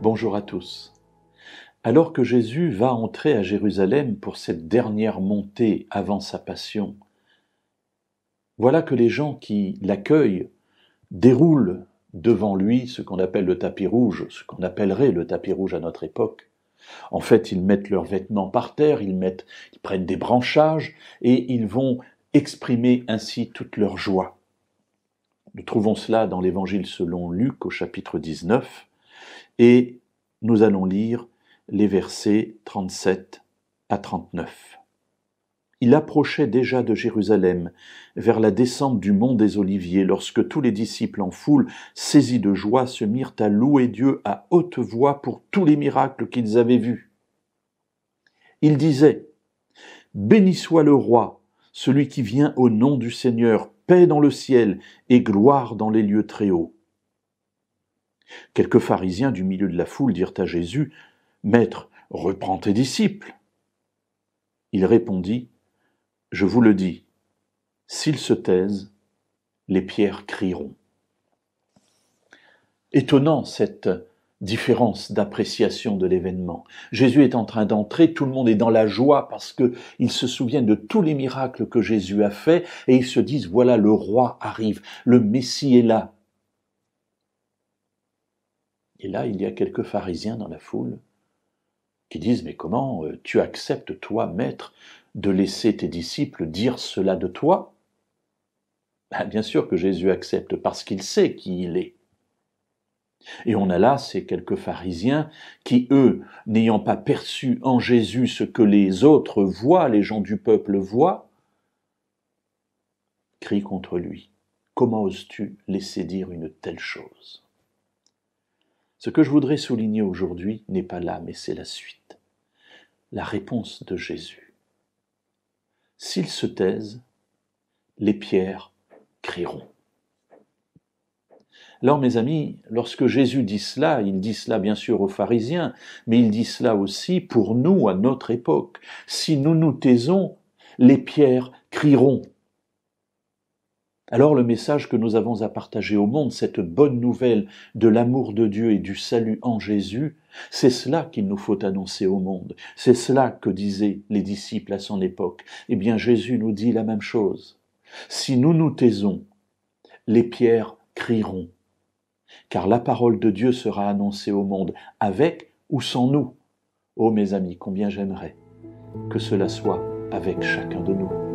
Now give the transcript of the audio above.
Bonjour à tous. Alors que Jésus va entrer à Jérusalem pour cette dernière montée avant sa passion, voilà que les gens qui l'accueillent déroulent devant lui ce qu'on appelle le tapis rouge, ce qu'on appellerait le tapis rouge à notre époque. En fait, ils mettent leurs vêtements par terre, ils prennent des branchages et ils vont exprimer ainsi toute leur joie. Nous trouvons cela dans l'Évangile selon Luc au chapitre 19 et nous allons lire les versets 37 à 39. Il approchait déjà de Jérusalem, vers la descente du mont des Oliviers, lorsque tous les disciples en foule, saisis de joie, se mirent à louer Dieu à haute voix pour tous les miracles qu'ils avaient vus. Ils disaient : « Béni soit le roi, celui qui vient au nom du Seigneur, paix dans le ciel et gloire dans les lieux très hauts. » Quelques pharisiens du milieu de la foule dirent à Jésus : « Maître, reprends tes disciples. » Il répondit : « Je vous le dis, s'ils se taisent, les pierres crieront. » Étonnant cette différence d'appréciation de l'événement. Jésus est en train d'entrer, tout le monde est dans la joie parce qu'ils se souviennent de tous les miracles que Jésus a faits et ils se disent : voilà, le roi arrive, le Messie est là. Et là, il y a quelques pharisiens dans la foule qui disent : mais comment tu acceptes, toi, maître, de laisser tes disciples dire cela de toi ? Bien sûr que Jésus accepte parce qu'il sait qui il est. Et on a là ces quelques pharisiens qui, eux, n'ayant pas perçu en Jésus ce que les autres voient, les gens du peuple voient, crient contre lui. Comment oses-tu laisser dire une telle chose ? Ce que je voudrais souligner aujourd'hui n'est pas là, mais c'est la suite. La réponse de Jésus. S'ils se taisent, les pierres crieront. Alors mes amis, lorsque Jésus dit cela, il dit cela bien sûr aux pharisiens, mais il dit cela aussi pour nous à notre époque. Si nous nous taisons, les pierres crieront. Alors le message que nous avons à partager au monde, cette bonne nouvelle de l'amour de Dieu et du salut en Jésus, c'est cela qu'il nous faut annoncer au monde. C'est cela que disaient les disciples à son époque. Eh bien Jésus nous dit la même chose. Si nous nous taisons, les pierres crieront. Car la parole de Dieu sera annoncée au monde, avec ou sans nous. Oh mes amis, combien j'aimerais que cela soit avec chacun de nous.